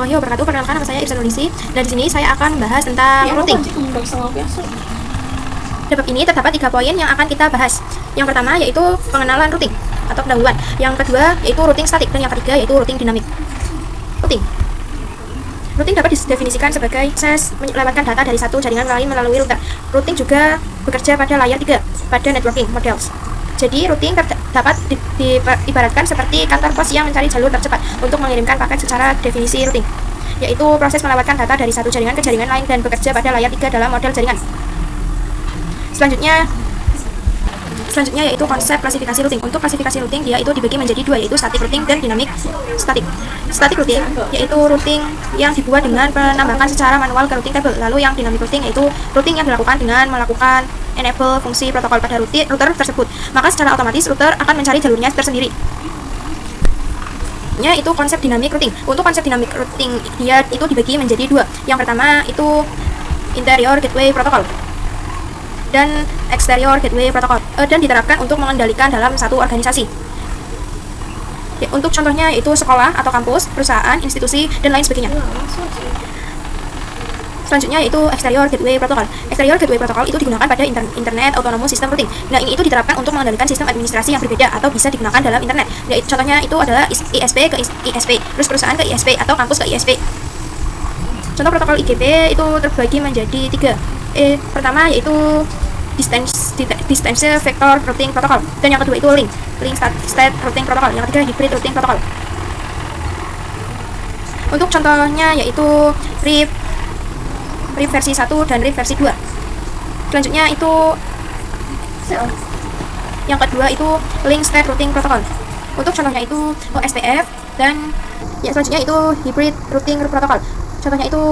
warahmatullahi wabarakatuh. Perkenalkan, nama saya Irsa Nurisi. Dan di sini saya akan bahas tentang routing. Di bab ini terdapat 3 poin yang akan kita bahas. Yang pertama yaitu pengenalan routing atau pendahuluan. Yang kedua yaitu routing statik, dan yang ketiga yaitu routing dinamik. Routing dapat didefinisikan sebagai proses melewatkan data dari satu jaringan lain melalui router. Routing juga bekerja pada layer 3 pada networking models. Jadi routing dapat diibaratkan seperti kantor pos yang mencari jalur tercepat untuk mengirimkan paket secara definisi routing, yaitu proses melewatkan data dari satu jaringan ke jaringan lain dan bekerja pada layer 3 dalam model jaringan. Selanjutnya yaitu konsep klasifikasi routing. Untuk klasifikasi routing dia itu dibagi menjadi 2, yaitu static routing dan dynamic static. Static routing yaitu routing yang dibuat dengan penambahan secara manual ke routing table. Lalu yang dynamic routing yaitu routing yang dilakukan dengan melakukan enable fungsi protokol pada router tersebut. Maka secara otomatis router akan mencari jalurnya tersendiri. Itu konsep dynamic routing. Untuk konsep dynamic routing dia itu dibagi menjadi 2. Yang pertama itu interior gateway protocol dan exterior gateway protocol, dan diterapkan untuk mengendalikan dalam satu organisasi. Untuk contohnya yaitu sekolah atau kampus, perusahaan, institusi, dan lain sebagainya. Selanjutnya yaitu exterior gateway protocol. Exterior gateway protocol itu digunakan pada internet autonomous system routing. Nah, ini itu diterapkan untuk mengendalikan sistem administrasi yang berbeda atau bisa digunakan dalam internet. Contohnya itu adalah ISP ke ISP, terus perusahaan ke ISP atau kampus ke ISP. Contoh protokol IGP itu terbagi menjadi 3. Pertama yaitu distance vector routing protocol, dan yang kedua itu link state routing protocol, yang ketiga hybrid routing protocol. Untuk contohnya yaitu RIP versi 1 dan RIP versi 2. Selanjutnya itu yang kedua itu link state routing protocol. Untuk contohnya itu OSPF, dan selanjutnya itu hybrid routing protocol. Contohnya itu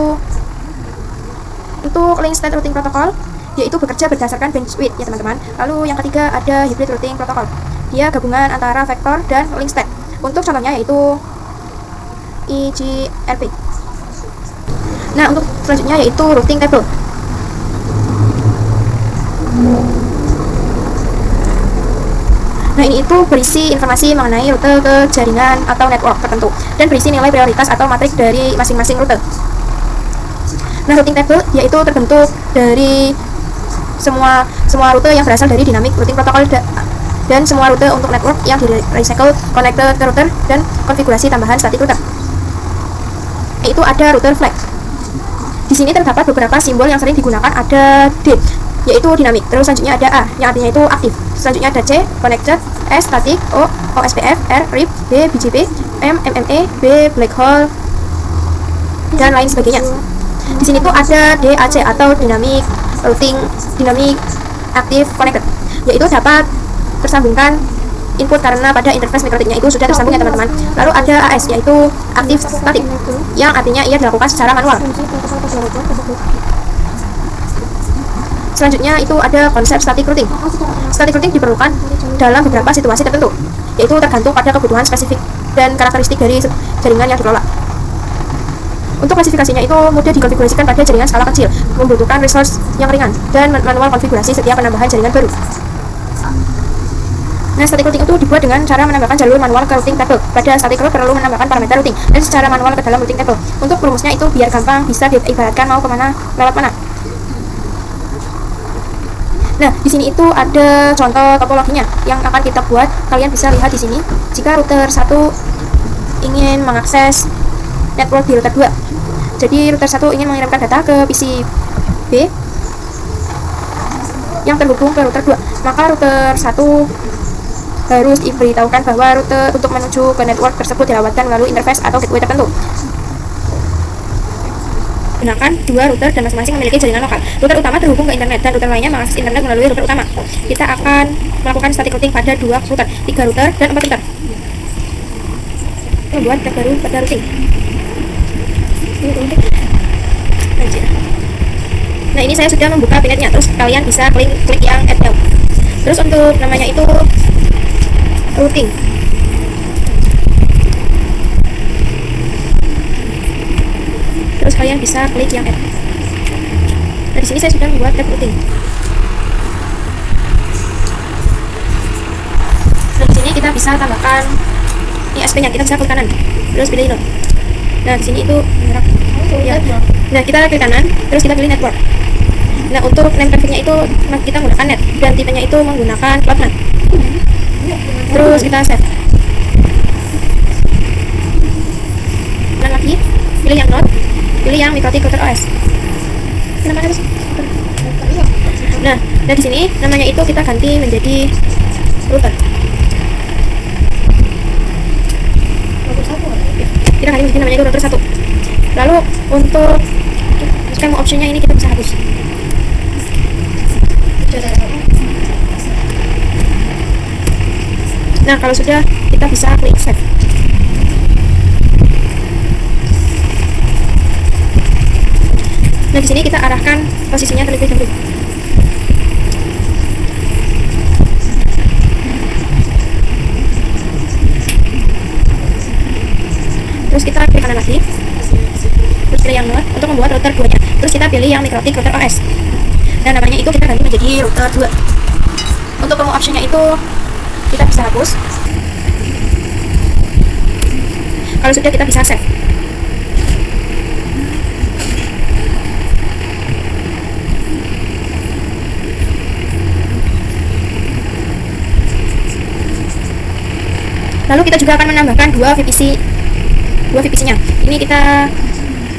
untuk link state routing protocol yaitu bekerja berdasarkan bandwidth ya teman-teman. Lalu yang ketiga ada hybrid routing protocol, dia gabungan antara vektor dan link state. Untuk contohnya yaitu IGRP. Nah, untuk selanjutnya yaitu routing table. Nah, ini itu berisi informasi mengenai rute ke jaringan atau network tertentu dan berisi nilai prioritas atau matrik dari masing-masing rute. Nah, routing table yaitu terbentuk dari semua rute yang berasal dari dynamic routing protocol dan semua rute untuk network yang di recycle connected ke router dan konfigurasi tambahan static router. Yaitu ada router flag. Di sini terdapat beberapa simbol yang sering digunakan, ada D yaitu dynamic, terus selanjutnya ada A yang artinya itu aktif, selanjutnya ada C connected, S static, O OSPF, R RIP, B BGP, M MME, B black hole, dan lain sebagainya. Di sini tuh ada DAC atau dynamic routing active connected, yaitu dapat tersambungkan input karena pada interface mikrotiknya itu sudah tersambung ya teman-teman. Lalu ada AS yaitu active static, yang artinya ia dilakukan secara manual. Selanjutnya itu ada konsep static routing. Static routing diperlukan dalam beberapa situasi tertentu, yaitu tergantung pada kebutuhan spesifik dan karakteristik dari jaringan yang dikelola. Untuk klasifikasinya itu mudah dikonfigurasikan pada jaringan skala kecil, membutuhkan resource yang ringan, dan manual konfigurasi setiap penambahan jaringan baru. Nah, static routing itu dibuat dengan cara menambahkan jalur manual ke routing table. Pada static route perlu menambahkan parameter routing dan secara manual ke dalam routing table. Untuk perumusnya itu biar gampang, bisa diibaratkan mau kemana lewat mana. Nah, di sini itu ada contoh topologinya yang akan kita buat. Kalian bisa lihat di sini. Jika router 1 ingin mengakses network di router 2, jadi router 1 ingin mengirimkan data ke PC B yang terhubung ke router 2, maka router 1 harus diberitahukan bahwa rute untuk menuju ke network tersebut dilewatkan melalui interface atau gateway tertentu. Gunakan 2 router dan masing-masing memiliki jaringan lokal. Router utama terhubung ke internet dan router lainnya mengakses internet melalui router utama. Kita akan melakukan static routing pada 2 router, 3 router, dan 4 router. Membuat tab baru pada routing. Nah, ini saya sudah membuka pinetnya, terus kalian bisa klik yang add now. Terus untuk namanya itu routing. Terus kalian bisa klik yang add. Nah, di sini saya sudah membuat tab routing. Nah, di sini kita bisa tambahkan ISP-nya, kita bisa klik kanan, terus pilih load. Nah di sini itu merah ya. Nah kita klik kanan, terus kita pilih network. Nah untuk name trafficnya itu kita menggunakan net dan tipenya itu menggunakan cloud-NAT. Terus kita save. Kanan lagi, pilih yang node, pilih yang MikroTik Router OS. Namanya apa sih? Nah di sini namanya itu kita ganti menjadi router. Kita ganti menjadi namanya itu router 1. Lalu untuk schema optionnya ini kita bisa hapus. Nah kalau sudah, kita bisa klik save. Nah di sini kita arahkan posisinya terlebih dahulu. Terus kita klik kanan lagi, terus pilih yang node untuk membuat router 2 nya. Terus kita pilih yang MikroTik Router OS. Dan namanya itu kita ganti menjadi router 2. Untuk promo optionnya itu kita bisa hapus. Kalau sudah, kita bisa save. Lalu kita juga akan menambahkan dua VPC-nya. Ini kita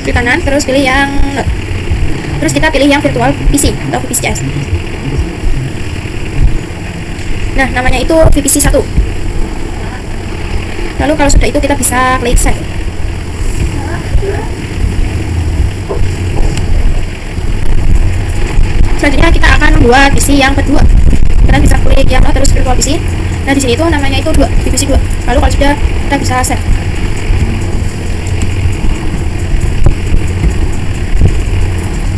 klik kanan, terus pilih yang node. Terus kita pilih yang virtual PC atau VPCS. Nah, namanya itu VPC 1. Lalu kalau sudah itu, kita bisa klik save. Selanjutnya kita akan membuat PC yang kedua. Kita bisa klik yang node, terus virtual PC. Nah di sini itu namanya itu VPC 2. Lalu kalau sudah, kita bisa save.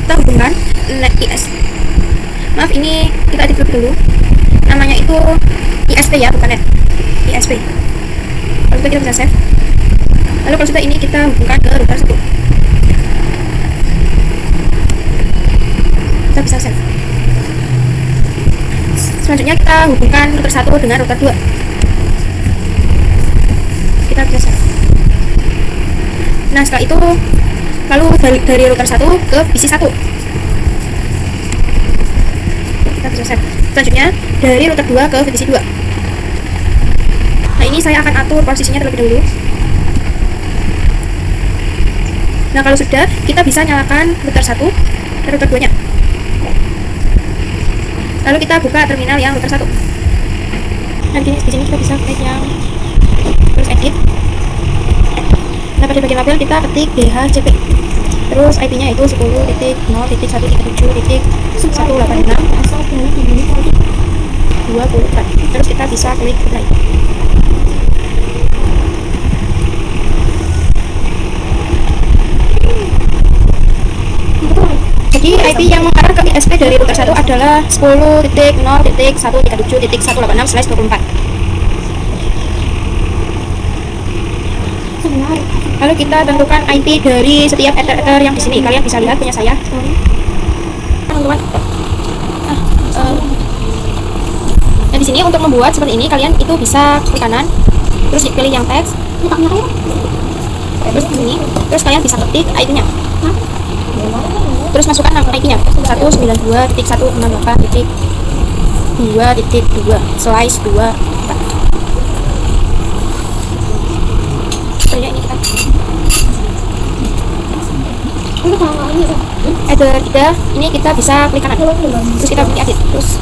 Kita hubungkan NetIS. Maaf, ini kita edit lebih dulu. Namanya itu ISP ya, bukan net. ISP. Kalau sudah, kita bisa save. Lalu kalau sudah, ini kita hubungkan ke router 1. Kita bisa save. Selanjutnya kita hubungkan router 1 dengan router 2. Kita bisa save. Nah setelah itu, lalu dari router 1 ke PC 1. Kita bisa save. Selanjutnya dari router 2 ke VPC 2. Nah ini saya akan atur posisinya terlebih dahulu. Nah kalau sudah, kita bisa nyalakan router 1 dan router 2 nya. Lalu kita buka terminal yang router 1. Nah di sini kita bisa klik yang terus edit. Nah pada bagian label kita ketik DHCP. Terus IP-nya itu 10.0.137.186.24. Terus kita bisa klik apply. Jadi IP yang mengarah ke ISP dari router 1 adalah 10.0.137.186/24. Lalu kita tentukan IP dari setiap ether yang di sini. Kalian bisa lihat punya saya. Teman-teman. Nah di sini untuk membuat seperti ini, kalian itu bisa klik kanan, terus pilih yang teks. Terus ini, terus kalian bisa ketik IP-nya. Terus masukkan nama IP-nya 192.168.2.2/2. Soalnya ini kita ada 3, ini kita bisa klik kanan, terus kita pilih edit. Terus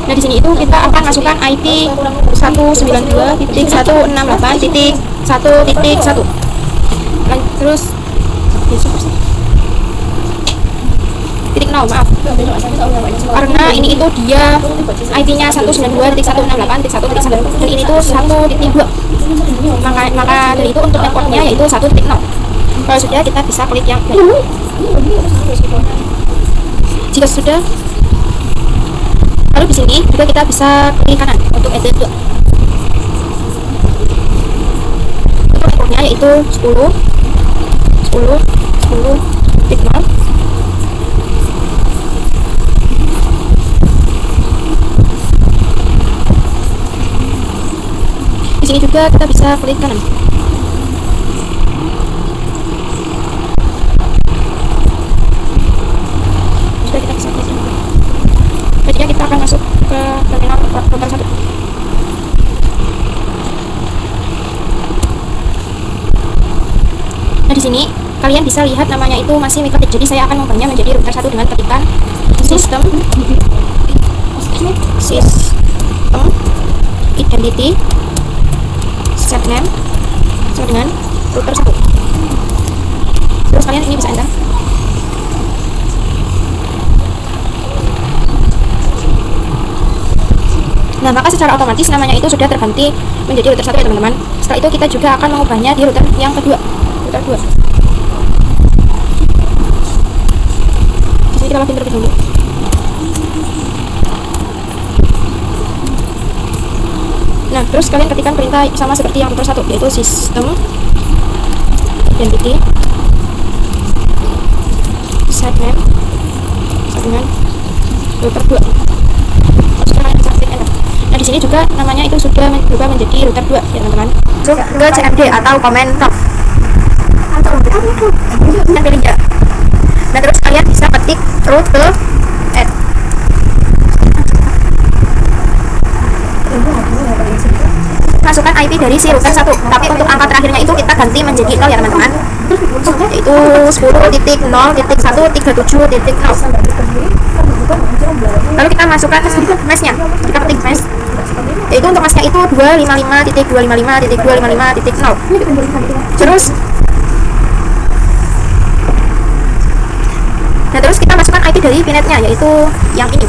nah di sini itu kita akan masukkan IP 192.168.1.1. Terus titik 0, maaf, karena ini itu dia IP-nya 192.168.1.1 dan ini tuh 1.2. maka dari itu untuk networknya yaitu 1.0. Kalau sudah, kita bisa klik yang jika sudah. Lalu di sini juga kita bisa klik kanan untuk edit 2. Untuk networknya yaitu 10.0. Di sini juga kita bisa klik kanan. router 1. Nah, di sini kalian bisa lihat namanya itu masih microtik. Jadi saya akan mengubahnya menjadi router 1 dengan ketikan sistem identity set name sama dengan router 1. Terus kalian ini bisa enter. Nah, maka secara otomatis namanya itu sudah terganti menjadi router 1 ya teman-teman. Setelah itu kita juga akan mengubahnya di router yang kedua, router 2. Jadi kita login terlebih dahulu. Nah, terus kalian ketikkan perintah sama seperti yang router 1, yaitu system identity set name sama dengan router 2. Nah, di sini juga namanya itu sudah berubah menjadi router 2 ya teman-teman. Masuk ke CMD atau command prompt. Dan pilih ya. Nah, terus kalian bisa ketik root ke add. Masukkan IP dari si router 1, tapi untuk angka terakhirnya itu kita ganti menjadi 0 ya teman-teman. Yaitu 10.0.137.0. Lalu kita masukkan mesh-nya. Kita ketik mesh. Yaitu untuk mesh-nya itu 255.255.255.0. Terus nah, terus kita masukkan IP dari VNet-nya, yaitu yang ini.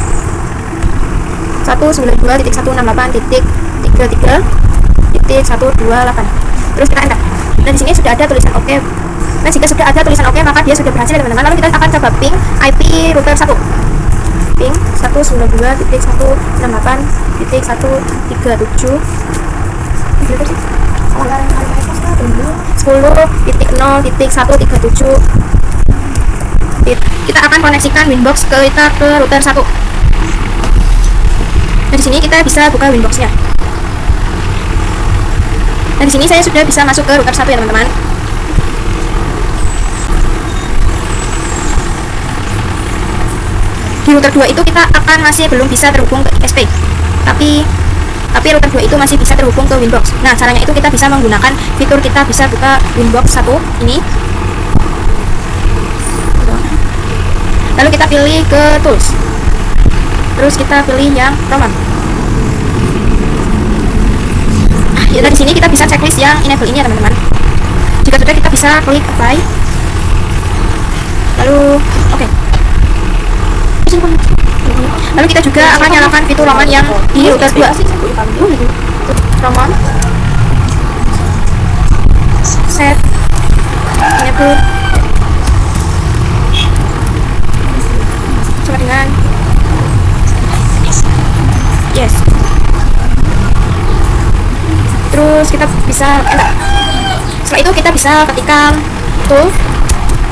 192.168.33.128. Terus kita enter. Dan di sini sudah ada tulisan OK. Nah, jika sudah ada tulisan OK, maka dia sudah berhasil ya teman-teman. Lalu kita akan coba ping IP router 1. Ping 192.168.137 10.0.137. Kita akan koneksikan Winbox ke router 1. Nah, di sini kita bisa buka Winbox-nya. Nah, di sini saya sudah bisa masuk ke router 1 ya teman-teman. Di router 2 itu kita akan masih belum bisa terhubung ke ISP. Tapi router 2 itu masih bisa terhubung ke Winbox. Nah, caranya itu kita bisa menggunakan fitur kita bisa buka Winbox 1 ini. Lalu kita pilih ke tools. Terus kita pilih yang Roman. Ya, dari sini kita bisa checklist yang enable ini ya teman-teman. Jika sudah, kita bisa klik apply. Lalu oke. Lalu kita juga akan nyalakan fitur Roman yang di router 2. Roman set enable sama dengan yes. Terus kita bisa enter. Setelah itu kita bisa ketikkan tool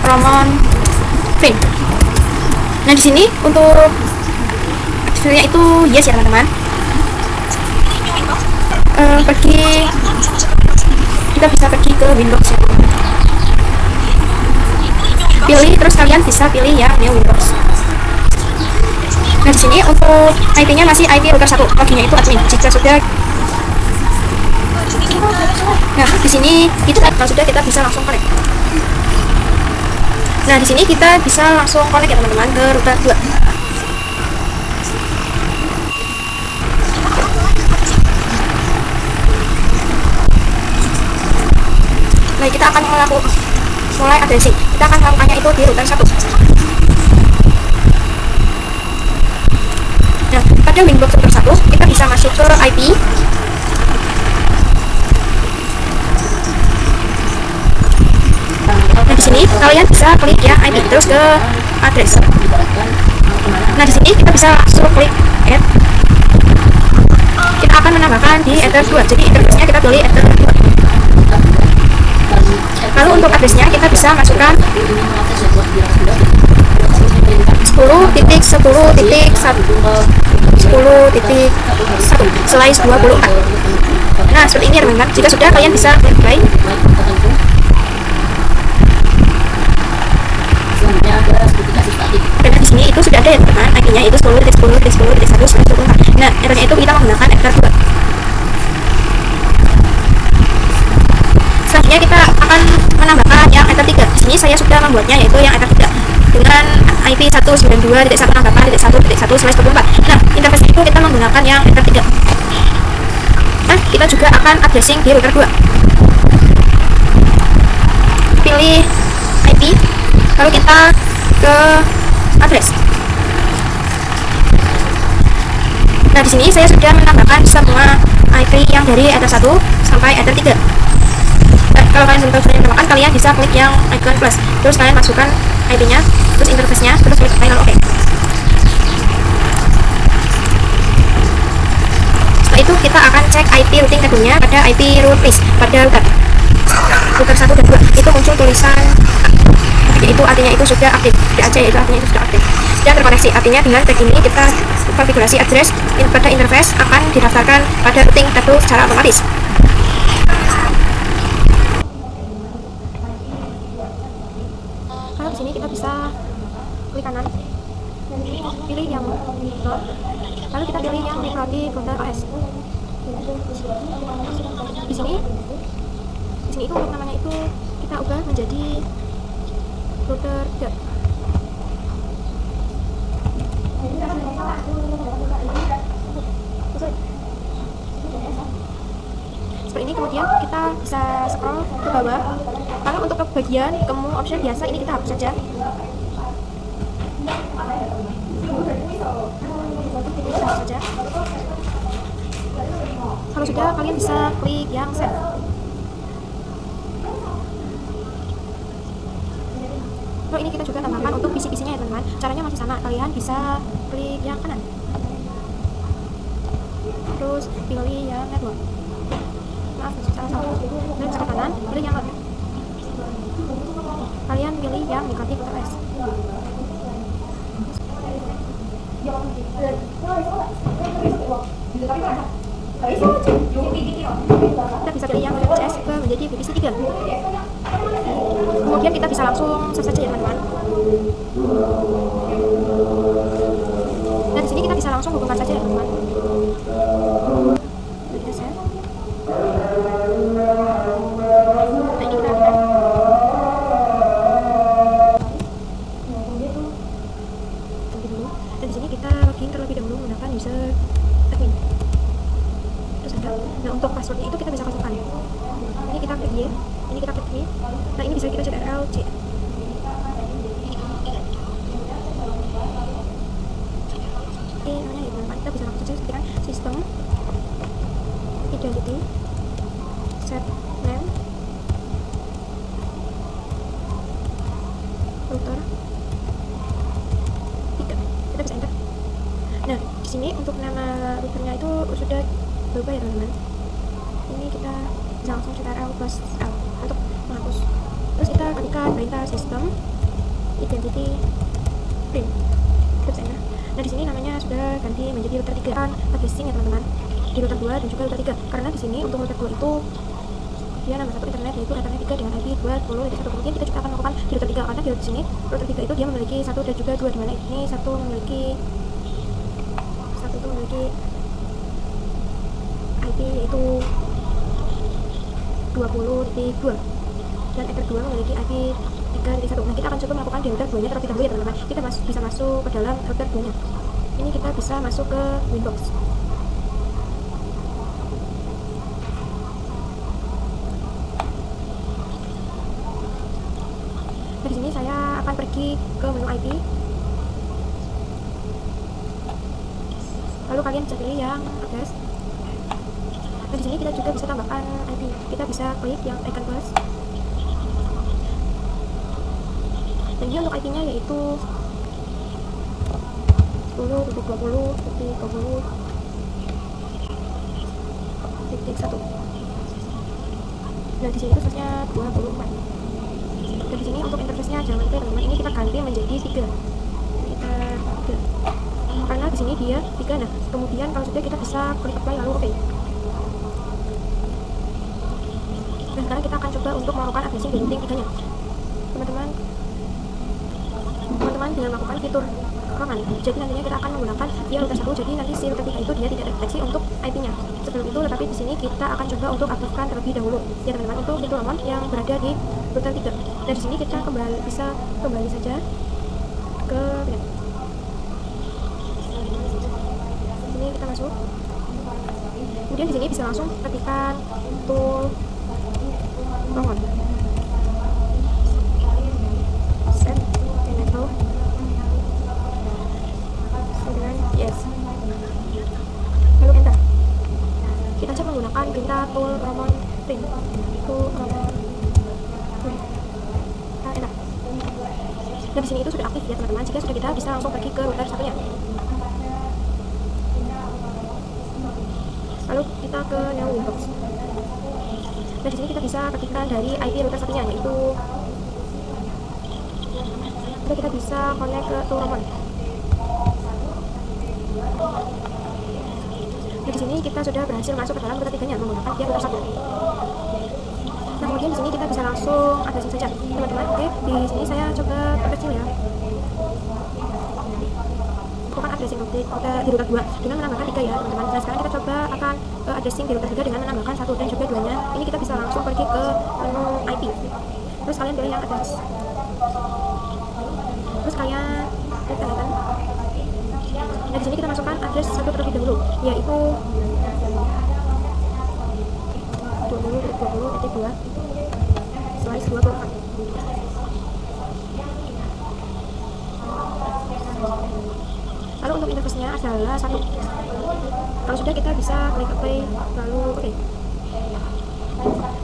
Roman Fin. Nah, di sini untuk aktifnya itu yes ya teman-teman. Kita bisa pergi ke Windows ya. Pilih, terus kalian bisa pilih yang new Windows. Nah, di sini untuk IP-nya masih IP router 1, loginnya itu admin. Jika sudah, nah di sini itu kalau sudah kita bisa langsung connect. Nah, di sini kita bisa langsung connect ya teman-teman ke router 2. Nah, kita akan mulai adresi. Kita akan melakukannya itu di router 1. Nah, pada Winbox router 1 kita bisa masuk ke IP. Nah, di sini kalian bisa klik ya IP terus ke address. Nah, di sini kita bisa langsung klik add. Kita akan menambahkan di enter 2. Jadi addressnya kita pilih enter 2. Lalu untuk addressnya kita bisa masukkan 10.10.1/24. Nah, seperti ini teman-teman. Jika sudah, kalian bisa klik play. Dan di sini itu sudah ada ya teman-teman, IP-nya itu 10.10.10.1/24. Nah, errornya itu kita menggunakan membuatnya, yaitu yang Ether 3 dengan IP 192.168.1.1/24. Nah, interface itu kita menggunakan yang Ether 3. Nah, kita juga akan addressing di router 2. Pilih IP, lalu kita ke address. Nah, di sini saya sudah menambahkan semua IP yang dari Ether 1 sampai Ether 3. Kalau kalian belum tahu sudah menambahkan, kalian bisa klik yang icon plus, terus kalian masukkan IP-nya, terus interface-nya, terus klik final OK. Setelah itu kita akan cek IP routing table-nya pada IP route list pada router 1 dan 2. Itu muncul tulisan yaitu artinya itu sudah aktif, DAC yaitu artinya itu sudah aktif dan terkoneksi. Artinya dengan tag ini kita konfigurasi address pada interface akan didaftarkan pada routing table secara otomatis. Kalau di sini kita bisa klik kanan, pilih yang node, lalu kita pilih yang Microtik Router OS. Di sini itu untuk namanya itu kita ubah menjadi router 3. Seperti ini, kemudian kita bisa scroll ke bawah. Kalau untuk ke bagian kemu option biasa ini kita hapus saja. Kalau sudah, kalian bisa klik yang save. Lalu ini kita juga tambahkan untuk PC-PC-nya ya teman-teman. Caranya masih sama, kalian bisa klik yang kanan, terus pilih yang network. Maaf, salah. Dan ke kanan, pilih yang node. Kalian pilih yang Microtik Router OS. Kita bisa pilih yang VPS ke menjadi VPC 3. Kemudian kita bisa langsung save saja ya teman-teman. Dan di sini kita bisa langsung hubungkan saja ya teman-teman. Kita save. Nah, ini kita lihat. Dan di sini kita login terlebih dahulu menggunakan user admin. Terus ada. Nah, untuk passwordnya itu kita bisa kosongkan. Ini kita klik Y, ini kita klik Y. Nah, ini bisa kita CTRL C. Oke, namanya ya teman-teman, kita bisa langsung saja ketikkan sistem identity set name router 3. Kita bisa enter. Nah, di sini untuk nama routernya itu sudah berubah ya teman-teman. Ini kita bisa langsung CTRL plus L untuk menghapus. Terus kita ketikkan perintah sistem identity print. Kita bisa enter. Nah, di sini namanya sudah ganti menjadi router 3. Kan addressing ya teman-teman, di router 2 dan juga router 3. Karena di sini untuk router 2 itu dia nama satu internet yaitu Ethernet 3 dengan IP 20.1. Kemudian kita juga akan melakukan di router 3 karena di sini router 3 itu dia memiliki 1 dan juga 2, di mana ini satu memiliki IP yaitu 20.2 dan Ether 2 memiliki IP 3.1. Nah, kita akan coba melakukan di router 2 nya terlebih dahulu ya teman-teman. Kita bisa masuk ke dalam router 2 nya. Ini kita bisa masuk ke Windows. Nah, di sini saya akan pergi ke menu IP. Lalu kalian bisa pilih yang address. Nah, di sini kita juga bisa tambahkan IP. Kita bisa klik yang icon plus. Dan dia untuk IP-nya yaitu 10.20.20.1. Nah, di sini itu source-nya 24. Dan di sini untuk interface-nya jangan lupa teman-teman, ini kita ganti menjadi 3. Kita 3. Karena di sini dia 3. Nah, kemudian kalau sudah kita bisa klik apply lalu OK. Dan sekarang kita akan coba untuk melakukan addressing di routing 3-nya. Teman-teman dengan melakukan fitur ruangan. Jadi nantinya kita akan menggunakan via router 1. Jadi nanti si router 3 itu dia tidak deteksi untuk IP-nya. Sebelum itu, tetapi di sini kita akan coba untuk aktifkan terlebih dahulu ya teman-teman, untuk pintu roaming yang berada di router 3. Dan di sini kita bisa kembali saja ke sini, kita masuk. Kemudian di sini bisa langsung ketikkan tool roaming. Set enable. Kemudian yes. Lalu enter. Kita coba menggunakan perintah tool roaming print. Tool roaming. Enter. Nah, di sini itu sudah aktif ya teman-teman. Jika sudah, kita bisa langsung pergi ke router satunya. Lalu kita ke new Windows. Nah, di sini kita bisa ketikkan dari IP router satunya, yaitu kita bisa connect ke tool roaming. Nah, di sini kita sudah berhasil masuk ke dalam router 3-nya menggunakan via router 1. Nah, kemudian di sini kita bisa langsung addressing saja teman-teman. Oke, di sini saya coba perkecil ya. Bukan addressing di router 2 dengan menambahkan 3 ya teman-teman. Nah, sekarang kita coba akan addressing di router 3 dengan menambahkan 1 dan juga 2-nya. Ini kita bisa langsung pergi ke menu IP. Terus kalian pilih yang address. Terus kalian klik kan. Nah, di sini kita masukkan address 1 terlebih dahulu, yaitu 20.20.2/24. Lalu untuk interface-nya adalah 1. Kalau sudah, kita bisa klik apply, lalu oke.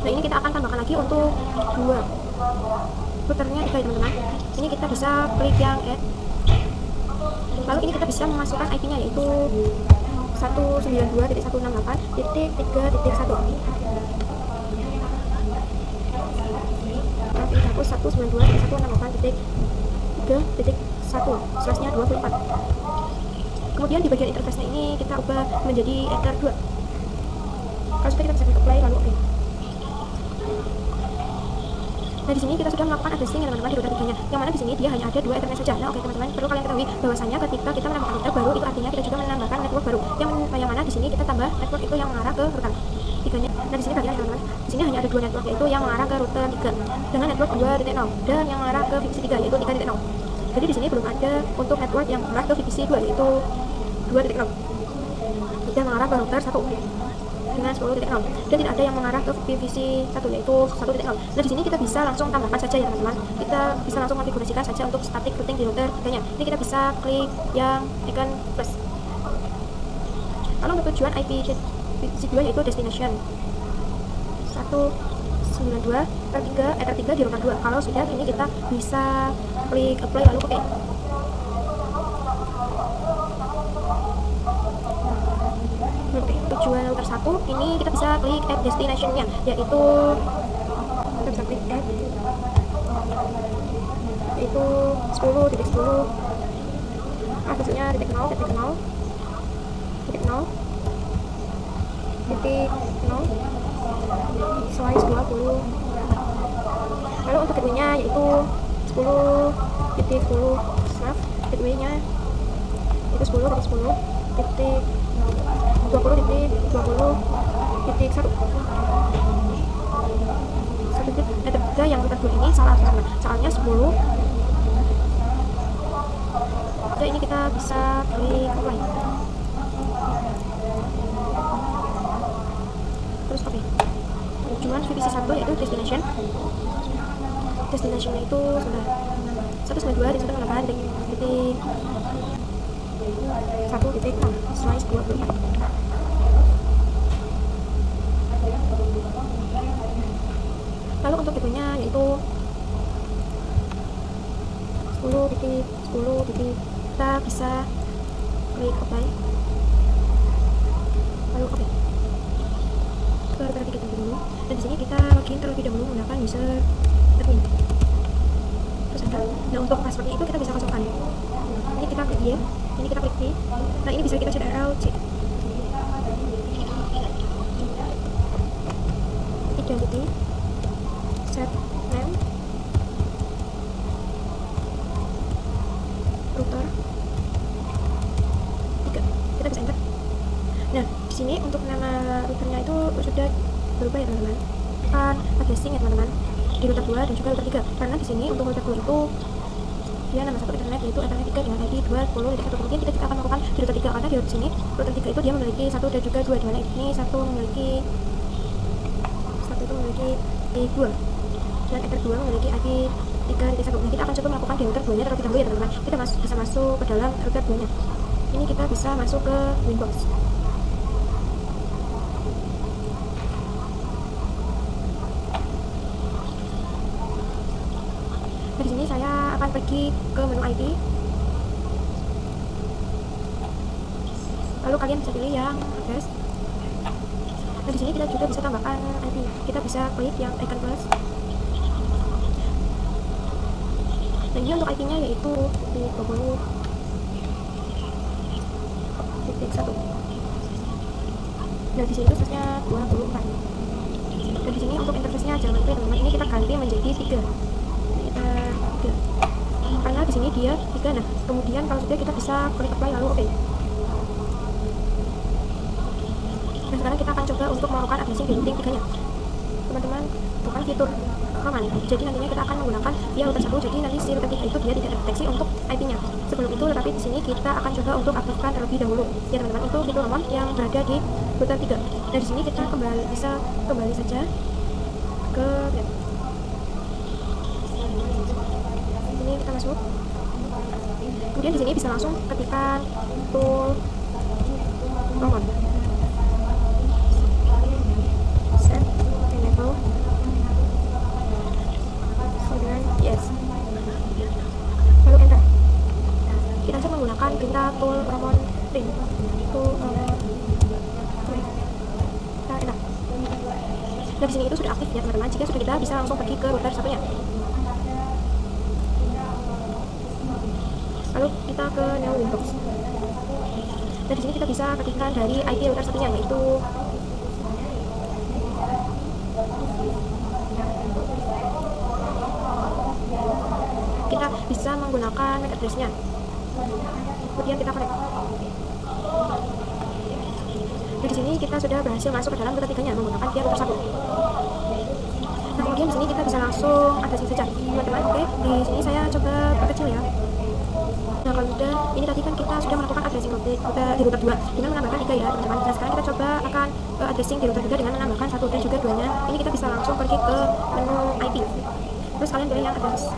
Nah, ini kita akan tambahkan lagi untuk 2. Routernya 3 ya teman-teman. Ini kita bisa klik yang add. Lalu ini kita bisa memasukkan IP-nya, yaitu 192.168.3.1. Ini hapus 192.168.3.1/24. Kemudian di bagian interface-nya ini kita ubah menjadi enter 2. Kalau sudah, kita bisa klik apply, lalu oke. Nah, di sini kita sudah melakukan addressing ya teman-teman di router 3-nya. Yang mana di sini dia hanya ada 2 Ethernet saja. Nah, oke teman-teman, perlu kalian ketahui bahwasanya ketika kita menambahkan router baru, itu artinya kita juga menambahkan network baru. Yang mana di sini kita tambah network itu yang mengarah ke router 3-nya. Nah, di sini bagian teman-teman, di sini hanya ada 2 network, yaitu yang mengarah ke router 3 dengan network 2.0 dan yang mengarah ke VPC 3 yaitu 3.0. Jadi di sini belum ada untuk network yang mengarah ke VPC 2 yaitu 2.0. Kita mengarah ke router 1 dengan 10.0 dan tidak ada yang mengarah ke PVC 1 yaitu 1.0. Nah, di sini kita bisa langsung tambahkan saja ya teman-teman. Kita bisa langsung konfigurasikan saja untuk static routing di router 3-nya. Ini kita bisa klik yang icon plus. Lalu untuk tujuan IP VPC 2 yaitu destination 192.3 di router 2. Kalau sudah, ini kita bisa klik apply lalu oke. Tujuan router 1 ini kita bisa klik add destination-nya, yaitu kita bisa klik add, yaitu 10.10 maksudnya titik 0 slice 20. Lalu untuk gateway-nya yaitu 10.10 gateway-nya itu 10.20.20.1. Ada yang router 2 ini salah karena soalnya 10. Oke, ini kita bisa klik apply. Terus oke. Tujuan VPC 1 yaitu destination. Destination-nya itu sudah 192.168.1.6 slice 24. Lalu untuk tipenya yaitu 10.10. Kita bisa klik apply lalu oke. Ke router 3 terlebih dahulu, dan di sini kita login terlebih dahulu menggunakan user admin. Terus enter. Nah, untuk passwordnya itu kita bisa kosongkan. Ini kita klik Y, ini kita klik D. Nah, ini bisa kita CTRL C. Identity, set name, router, sini untuk nama routernya itu sudah berubah ya teman-teman, kan addressing ya teman-teman di router 2 dan juga router 3, karena di sini untuk router 2 itu dia nama satu internet yaitu Ethernet 3 dengan ID 20.1. Kemudian kita akan melakukan di router 3 karena di sini router 3 itu dia memiliki 1 dan juga 2, dimana ini satu memiliki 2 dan router 2 memiliki ID 3.1. Nah, kita akan coba melakukan di router 2 nya terlebih dahulu ya teman-teman. Kita bisa masuk ke dalam router 2 nya. Ini kita bisa masuk ke Winbox. Nah, di sini saya akan pergi ke menu IP. Lalu kalian bisa pilih yang address. Nah, di sini kita juga bisa tambahkan IP. Kita bisa klik yang icon plus. Nah, ini untuk IP-nya yaitu 20.1. Nah, di sini itu source-nya 24. Dan di sini untuk interface-nya jangan lupa teman-teman, ini kita ganti menjadi 3. Karena di sini dia 3. Nah, kemudian kalau sudah kita bisa klik apply lalu oke. Nah, sekarang kita akan coba untuk melakukan addressing di routing 3 nya teman-teman, bukan fitur command. Jadi nantinya kita akan menggunakan via router 1, jadi nanti si router 3 itu dia tidak terdeteksi untuk IP nya sebelum itu, tetapi di sini kita akan coba untuk aktifkan terlebih dahulu ya teman-teman, itu fitur command yang berada di router 3. Nah, di sini kita bisa kembali saja ke ini, kita masuk. Kemudian di sini bisa langsung ketikkan tool command set enable yes, lalu enter. Kita bisa menggunakan perintah tool command print tool kita enter. Nah, di sini itu sudah aktif ya teman-teman. Jika sudah, kita bisa langsung pergi ke router satunya. Lalu kita ke new Winbox. Nah, di sini kita bisa ketikkan dari IP router satunya yaitu kita bisa menggunakan MAC address-nya. Kemudian kita connect. Nah, di sini kita sudah berhasil masuk ke dalam router 3 nya menggunakan via router 1. Nah, kemudian di sini kita bisa langsung addressing saja teman-teman. Oke, di sini saya coba perkecil ya. Nah, kalau sudah, ini tadi kan kita sudah melakukan addressing di router 2 dengan menambahkan 3 ya teman-teman. Nah, sekarang kita coba akan addressing di router 3 dengan menambahkan 1 dan juga 2 nya. Ini kita bisa langsung pergi ke menu IP. Terus kalian pilih yang address.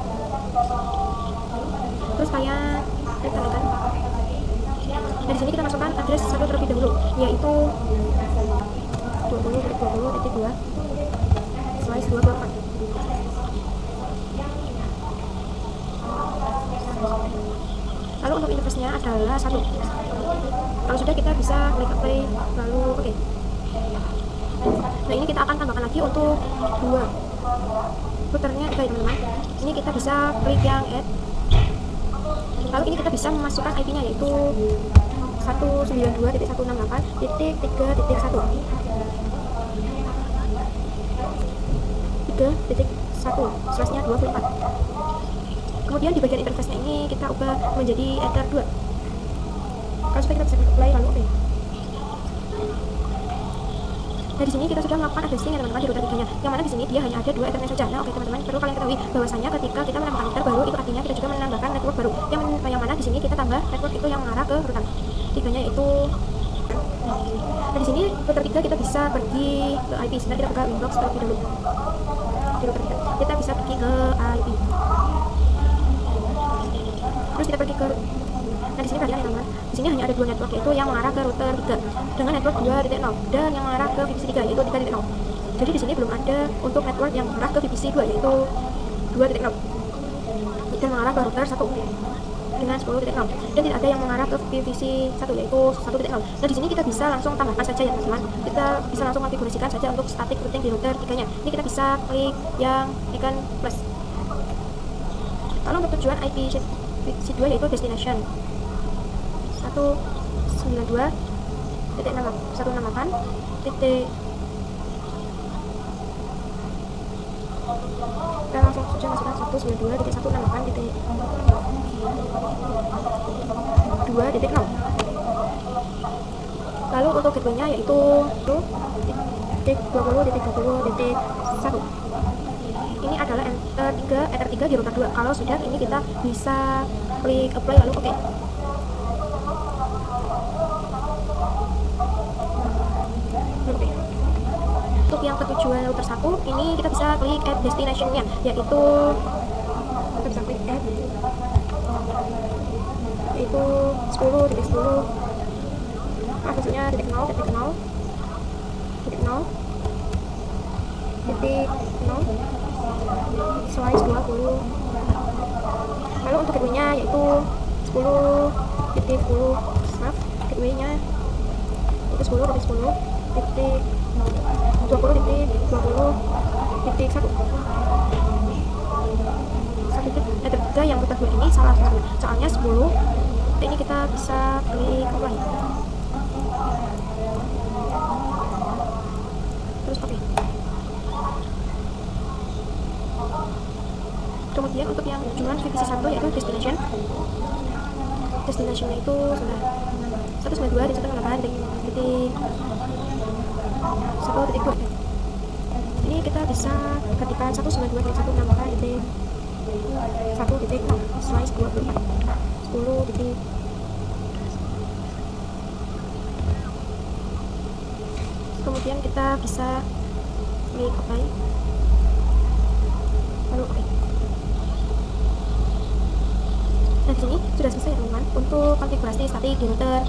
Terus kalian klik kan. Nah, di sini kita masukkan address 1 terlebih dahulu, yaitu 20.20.2/24. Lalu untuk interface-nya adalah 1. Kalau sudah, kita bisa klik apply lalu oke. Nah, ini kita akan tambahkan lagi untuk 2 routernya 3 ya teman-teman. Ini kita bisa klik yang add. Lalu ini kita bisa memasukkan IP-nya yaitu 192.168.3.1 3.1/24. Kemudian di bagian interface-nya ini kita ubah menjadi Ether 2. Kalau sudah, kita bisa klik apply lalu oke. Nah, di sini kita sudah melakukan addressing ya teman-teman di router 3 nya, yang mana di sini dia hanya ada 2 Ethernet saja. Nah, oke teman-teman, perlu kalian ketahui bahwasanya ketika kita menambahkan router baru, itu artinya kita juga menambahkan network baru, yang mana di sini kita tambah network itu yang mengarah ke router 3 nya itu. Nah, di sini router 3 kita bisa pergi ke IP. Sebentar, kita buka Winbox terlebih dahulu. Di router 3 kita bisa pergi ke IP. Terus kita pergi ke, nah di sini kalian teman-teman, di sini hanya ada 2 network, yaitu yang mengarah ke router 3 dengan network 2.0 dan yang mengarah ke VPC 3 yaitu 3.0. Jadi di sini belum ada untuk network yang mengarah ke VPC 2 yaitu 2.0 dan mengarah ke router 1 dengan 10.0, dan tidak ada yang mengarah ke VPC 1 yaitu 1.0. Nah, di sini kita bisa langsung tambahkan saja ya teman-teman. Kita bisa langsung konfigurasikan saja untuk static routing di router 3 nya. Ini kita bisa klik yang icon plus. Lalu untuk tujuan IP VPC 2 yaitu destination 192.168. Kita langsung saja masukkan 192.168.2.0. Lalu untuk gateway-nya yaitu titik 20.20.1. Ini adalah enter 3 di router 2. Kalau sudah, ini kita bisa klik apply lalu oke. Untuk yang ketujuan router 1, ini kita bisa klik add destination-nya, yaitu kita bisa klik add, yaitu 10.10, maksudnya titik 0, slice 20. Lalu untuk gateway-nya yaitu 10.10, maaf, gateway-nya itu 10.20.20.1. Ada 3 yang router 2 ini salah satu, soalnya 10. Ini kita bisa klik apply. Terus oke. Kemudian untuk yang tujuan VPC 1 yaitu destination-nya itu sudah 192.168.1.2. Ini kita bisa ketikkan 192.168.1.0 slice 24 10. Kemudian kita bisa klik apply lalu oke. Nah, di sini sudah selesai teman-teman untuk konfigurasi statik di router.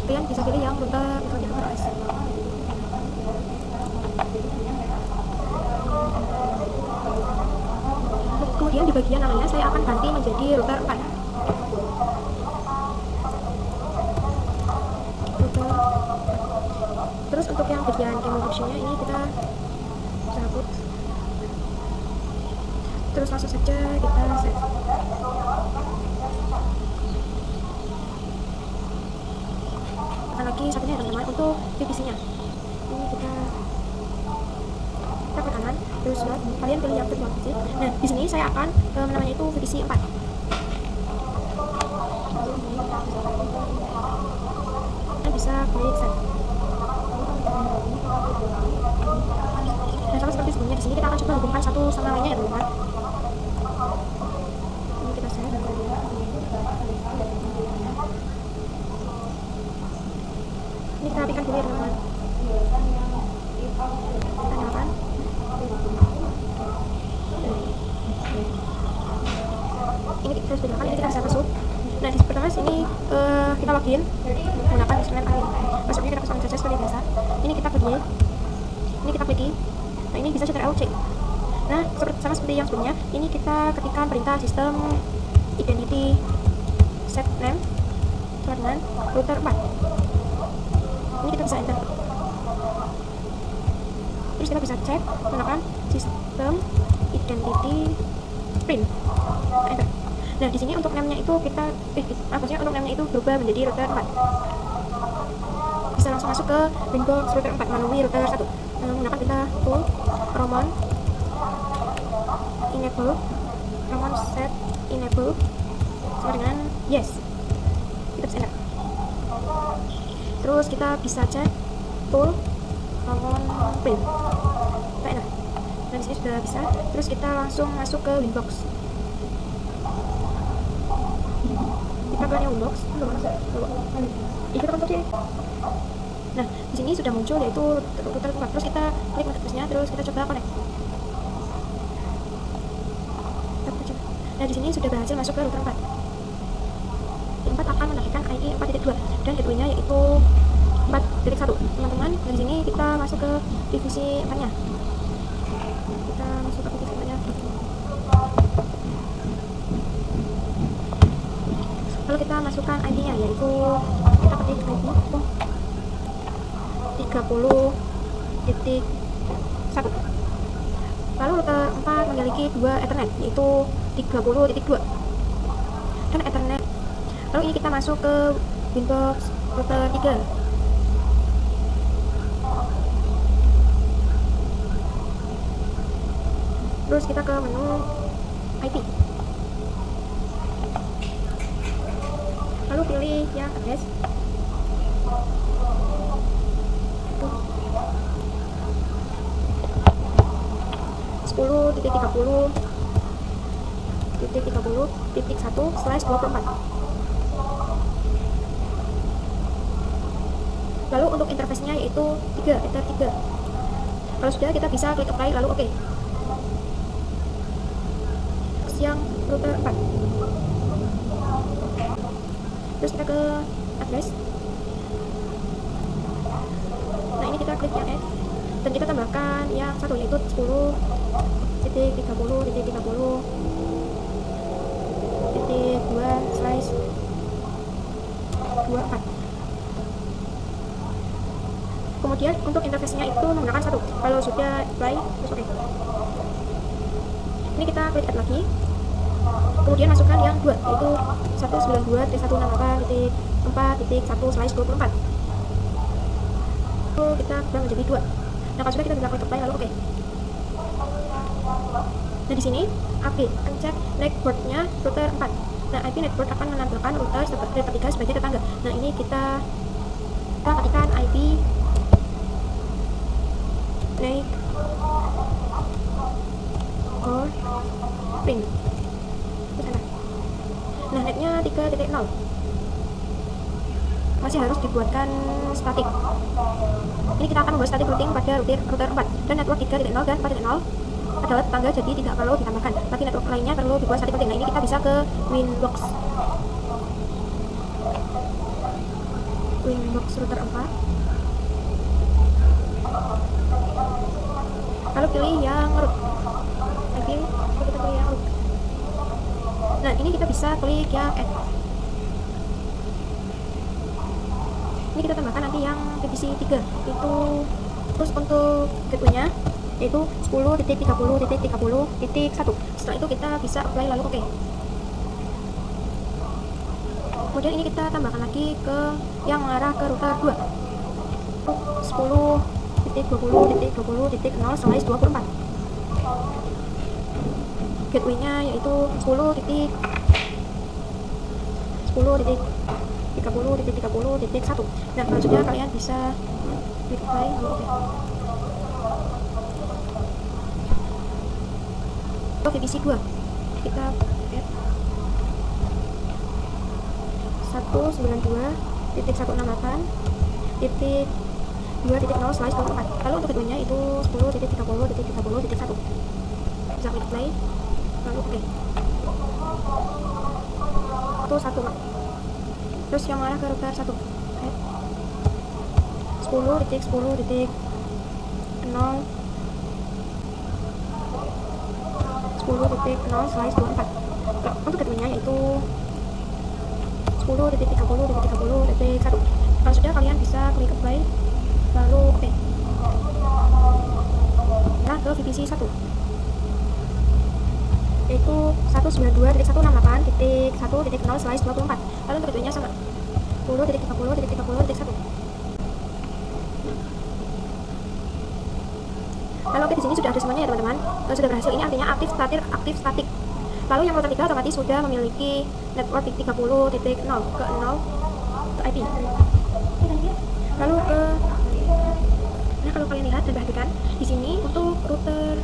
Kalian bisa pilih yang router itu yang RS. Kemudian di bagian namanya saya akan ganti menjadi router 4. Terus untuk yang bagian camera option-nya ini kita cabut. Terus langsung saja kita set. Akan lagi satunya teman-teman untuk VPC-nya. Ini kita ke kanan, terus slot. Kalian pilih yang virtual VPC. Nah, di sini saya akan namanya itu VPC 4. Kita bisa klik set. Nah, sama seperti sebelumnya, di sini kita akan coba hubungkan satu sama lainnya ya teman-teman. Ini kita set. Ini kita rapikan dulu ya teman-teman. Kita nyalakan. Ini kita sudah nyalakan, ini kita bisa masuk. Nah, di pertama sini kita login menggunakan username admin. Passwordnya kita pasang saja seperti biasa. Ini kita klik, ini kita klik. Nah, ini bisa Ctrl C. Nah, sama seperti yang sebelumnya, ini kita ketikkan perintah sistem identity set name dengan router 4. Ini kita bisa enter. Terus kita bisa cek menggunakan sistem identity print. Enter. Nah, di sini untuk name-nya itu kita maksudnya untuk name-nya itu berubah menjadi router 4. Bisa langsung masuk ke Winbox router 4 melalui router 1 menggunakan perintah full roman set enable sama dengan yes. Kita bisa enter. Terus kita bisa cek full roman print. Kita enter. Nah, di sini sudah bisa. Terus kita langsung masuk ke Winbox. Programnya Winbox belum masuk. Itu kan. Nah, di sini sudah muncul yaitu router 4. Terus kita klik marketplace-nya, terus kita coba connect. Nah, di sini sudah berhasil masuk ke router 4. 4 akan menampilkan ID 4.2 dan gateway-nya yaitu 4.1. Teman-teman, di sini kita masuk ke divisi 4-nya. Kita masuk ke divisi 4-nya. Lalu kita masukkan ID-nya yaitu kita ketik ID 30.1. Lalu router 4 memiliki 2 Ethernet yaitu 30.2 dan Ethernet. Lalu ini kita masuk ke Winbox router 3. Terus kita ke menu IP. Lalu pilih yang address. 10.30.1/24. Lalu untuk interface-nya yaitu 3, enter 3. Kalau sudah, kita bisa klik apply lalu oke. Terus yang router 4. Terus kita ke address. Nah, ini kita klik yang add dan kita tambahkan yang satu yaitu 10.30.2/24. Kemudian untuk interface-nya itu menggunakan 1. Kalau sudah apply, terus oke. Ini kita klik add lagi. Kemudian masukkan yang 2 yaitu 192.168.4.1/24. Kita ubah menjadi 2. Nah, kalau sudah, kita bisa klik apply lalu oke. Nah, di sini AP pencet network-nya router 4. Nah, IP network akan menampilkan router 3 sebagai tetangga. Nah, ini kita ketikkan IP naik or print. Nah, netnya 3.0 masih harus dibuatkan static. Ini kita akan membuat static routing pada router 4 dan network 3.0 dan 4.0 adalah tetangga, jadi tidak perlu ditambahkan. Bagi network lainnya perlu dibuat static routing. Nah, ini kita bisa ke Winbox router 4. Lalu pilih yang root. Kita pilih yang root. Nah, ini kita bisa klik yang add. Ini kita tambahkan nanti yang VPC 3 itu. Terus untuk gateway-nya yaitu 10.30.30.1. Setelah itu kita bisa apply lalu oke. Kemudian ini kita tambahkan lagi ke yang mengarah ke router 2. 10.20.20.0/24. Gateway-nya yaitu 10.30.30.1. Nah, kalau sudah, kalian bisa klik apply lalu oke. Untuk VPC 2 kita add 192.168.2.0/24. Lalu untuk keduanya itu 10.30.30.1. Bisa klik play lalu oke. Itu 1. Terus yang mengarah ke router 1 add 10.10.0/24. Untuk keduanya yaitu 10.30.30.1. Kalau sudah, kalian bisa klik apply lalu oke. Nah, ke VPC 1 yaitu 192.168.1.0/24. Lalu untuk keduanya sama 10.30.30.1. Lalu oke, di sini sudah ada semuanya ya teman-teman. Sudah berhasil. Ini artinya aktif statik. Lalu yang router 3 otomatis sudah memiliki network 30.0 ke 0 ke IP. Lalu nah, kalau kalian lihat dan perhatikan di sini untuk router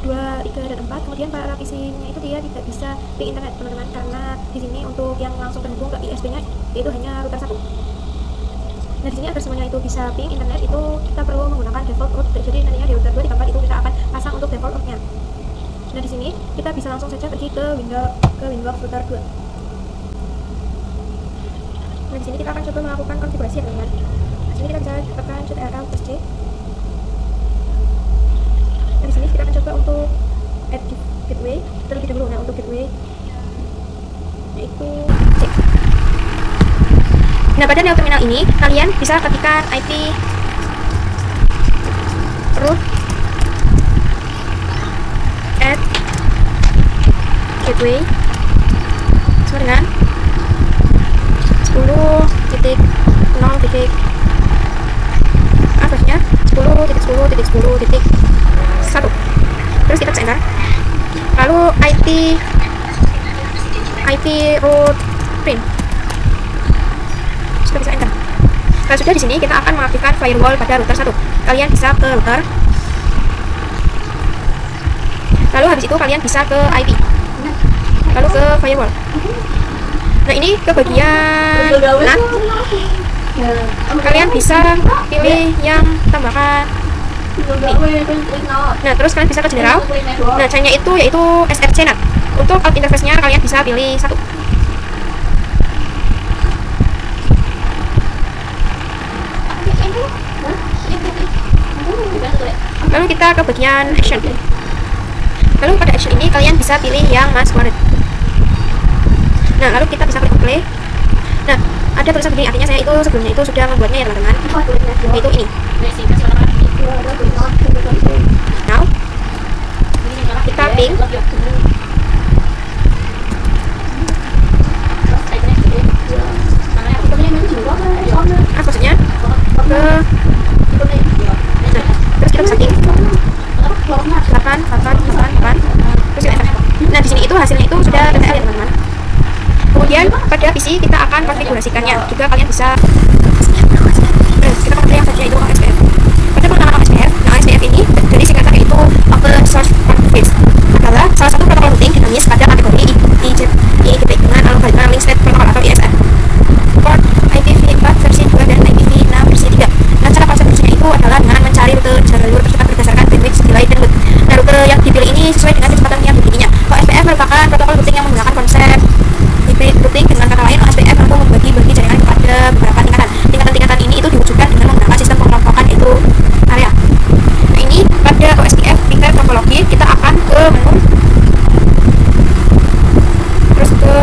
2, 3 dan 4, kemudian para PC-nya itu dia tidak bisa ping internet teman-teman, karena di sini untuk yang langsung terhubung ke ISP-nya itu hanya router 1. Nah, di sini agar semuanya itu bisa ping internet itu kita perlu menggunakan default route. Jadi nantinya di router 2 di tempat itu kita akan pasang untuk default route-nya. Nah, di sini kita bisa langsung saja pergi ke Winbox router 2. Nah, di sini kita akan coba melakukan konfigurasi ya teman-teman. Di sini kita bisa tekan Ctrl plus C. Nah, di sini kita akan coba untuk add gateway terlebih dahulu. Nah, untuk gateway yaitu C. Nah, pada neo terminal ini kalian bisa ketikkan IP root add gateway sama dengan 10.0. Atasnya 10.10.10.1. Terus kita enter. Lalu IP root print. Sudah bisa enter. Kalau sudah, di sini kita akan mengaktifkan firewall pada router 1. Kalian bisa ke router Lalu habis itu kalian bisa ke IP, lalu ke firewall. Nah ini ke bagian NAT, kalian bisa pilih yang tambahkan ini. Nah terus kalian bisa ke general. Nah caranya itu yaitu SRC NAT. Untuk out interface nya kalian bisa pilih satu. Lalu kita ke bagian action. Lalu pada action ini kalian bisa pilih yang mask wallet. Nah lalu kita bisa klik play. Nah ada tulisan begini, artinya saya itu sebelumnya itu sudah membuatnya ya teman-teman, yaitu ini. Now kita ping. Maksudnya ke terus kita bisa ping 8 terus kita enter. Nah di sini itu hasilnya itu sudah tersedia ya teman-teman. Kemudian pada PC kita akan konfigurasikannya juga, kalian bisa kita pakai yang tadi yaitu OSPF. Pada pengenalan OSPF, nah OSPF ini dari singkatannya itu Open Source Protocol, adalah salah satu protokol routing dinamis pada kategori IEEE dengan algoritma Link State Protocol atau ISR. Port IPv4 versi 2 dan IPv6 versi 3. Nah cara konfigurasinya itu adalah dengan mencari rute jalur tercepat berdasarkan bandwidth, delay, dan load. Nah rute yang dipilih ini sesuai dengan kecepatan yang dimilikinya. OSPF merupakan protokol routing yang menggunakan konsep hybrid routing. Dengan kata lain, OSPF mampu membagi-bagi jaringan kepada beberapa tingkatan. Tingkatan-tingkatan ini itu diwujudkan dengan menggunakan sistem pengelompokan yaitu area. Nah ini pada OSPF tingkat topologi kita akan ke menu, terus ke.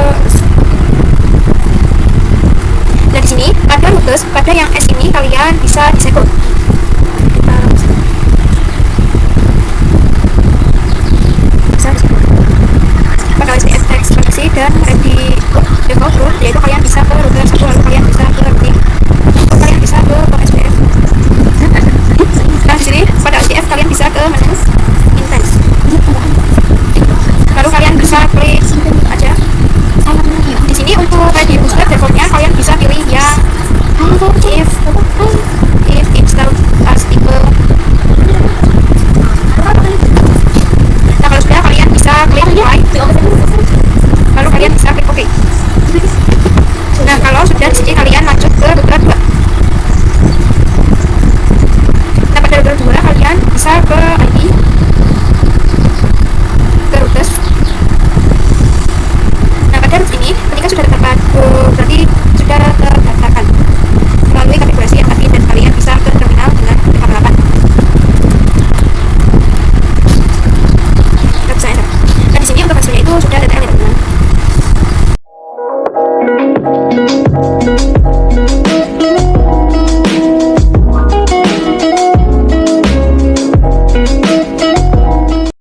Nah di sini pada routes, pada yang S ini kalian bisa disable. Pada OSPF ekspektasi dan ready default route, yaitu kalian bisa ke rute 1, lalu kalian bisa ke routing, kalian bisa ke OSPF. Nah di sini pada OSPF kalian bisa ke menu intense, lalu kalian bisa klik aja. Di sini untuk ready booster defaultnya kalian bisa pilih yang if